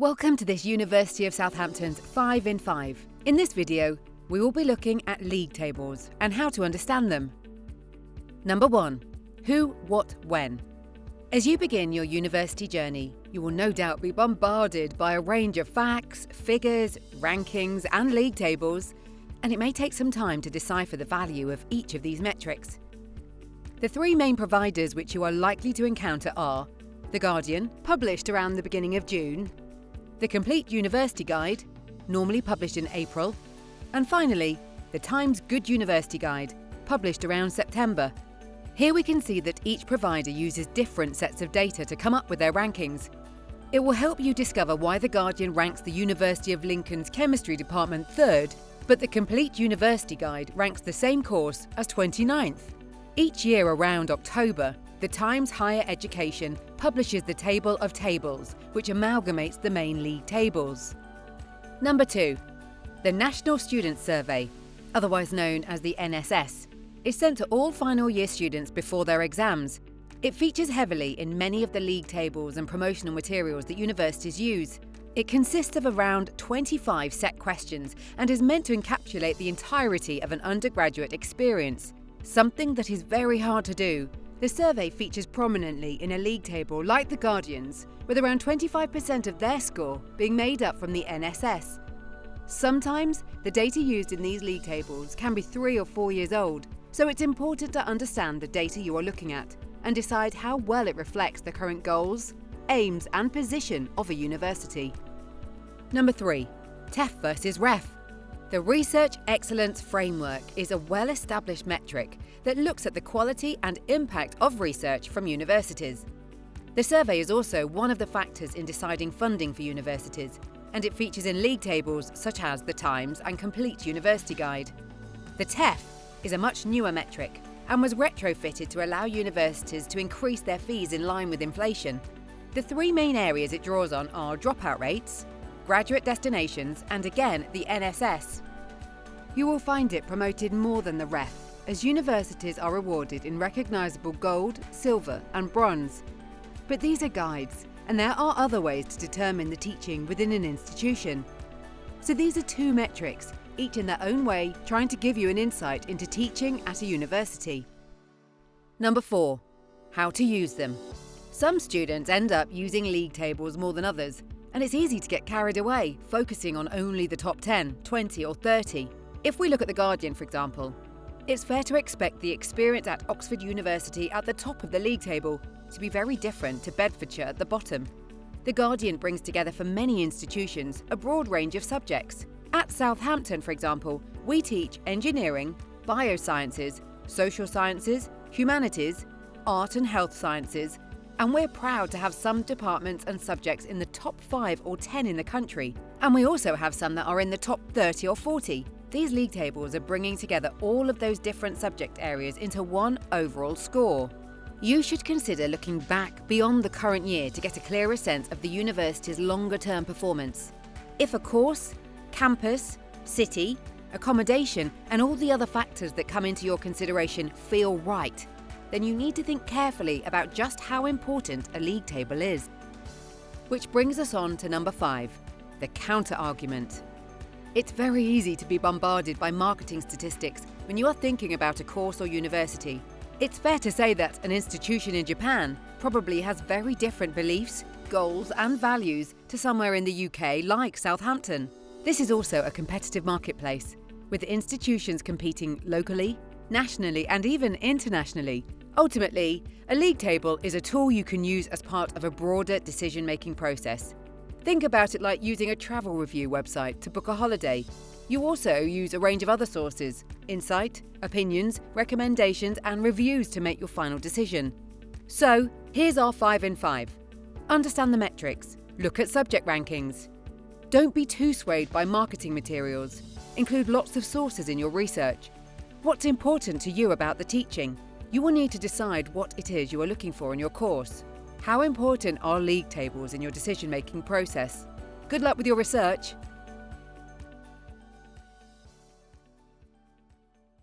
Welcome to this University of Southampton's 5 in 5. In this video, we will be looking at league tables and how to understand them. Number 1. Who, what, when. As you begin your university journey, you will no doubt be bombarded by a range of facts, figures, rankings, and league tables, and it may take some time to decipher the value of each of these metrics. The three main providers which you are likely to encounter are The Guardian, published around the beginning of June, the Complete University Guide, normally published in April, and finally, the Times Good University Guide, published around September. Here we can see that each provider uses different sets of data to come up with their rankings. It will help you discover why The Guardian ranks the University of Lincoln's Chemistry Department 3rd, but the Complete University Guide ranks the same course as 29th. Each year around October, the Times Higher Education publishes the Table of Tables, which amalgamates the main league tables. Number 2. The National Student Survey, otherwise known as the NSS, is sent to all final year students before their exams. It features heavily in many of the league tables and promotional materials that universities use. It consists of around 25 set questions and is meant to encapsulate the entirety of an undergraduate experience, something that is very hard to do. The survey features prominently in a league table like The Guardian's, with around 25% of their score being made up from the NSS. Sometimes, the data used in these league tables can be 3 or 4 years old, so it's important to understand the data you are looking at and decide how well it reflects the current goals, aims and position of a university. Number 3. TEF versus REF. The Research Excellence Framework is a well-established metric that looks at the quality and impact of research from universities. The survey is also one of the factors in deciding funding for universities, and it features in league tables such as the Times and Complete University Guide. The TEF is a much newer metric and was retrofitted to allow universities to increase their fees in line with inflation. The three main areas it draws on are dropout rates, graduate destinations, and again the NSS. You will find it promoted more than the REF, as universities are awarded in recognisable gold, silver and bronze. But these are guides, and there are other ways to determine the teaching within an institution. So these are two metrics, each in their own way trying to give you an insight into teaching at a university. Number 4. How to use them. Some students end up using league tables more than others, and it's easy to get carried away, focusing on only the top 10, 20 or 30. If we look at The Guardian, for example, it's fair to expect the experience at Oxford University at the top of the league table to be very different to Bedfordshire at the bottom. The Guardian brings together for many institutions a broad range of subjects. At Southampton, for example, we teach engineering, biosciences, social sciences, humanities, art and health sciences, and we're proud to have some departments and subjects in the top 5 or 10 in the country, and we also have some that are in the top 30 or 40. These league tables are bringing together all of those different subject areas into one overall score. You should consider looking back beyond the current year to get a clearer sense of the university's longer-term performance. If a course, campus, city, accommodation, and all the other factors that come into your consideration feel right, then you need to think carefully about just how important a league table is. Which brings us on to number 5, the counter-argument. It's very easy to be bombarded by marketing statistics when you are thinking about a course or university. It's fair to say that an institution in Japan probably has very different beliefs, goals and values to somewhere in the UK like Southampton. This is also a competitive marketplace, with institutions competing locally, nationally and even internationally. Ultimately, a league table is a tool you can use as part of a broader decision-making process. Think about it like using a travel review website to book a holiday. You also use a range of other sources, insight, opinions, recommendations and reviews to make your final decision. So, here's our 5 in 5. Understand the metrics. Look at subject rankings. Don't be too swayed by marketing materials. Include lots of sources in your research. What's important to you about the teaching? You will need to decide what it is you are looking for in your course. How important are league tables in your decision-making process? Good luck with your research!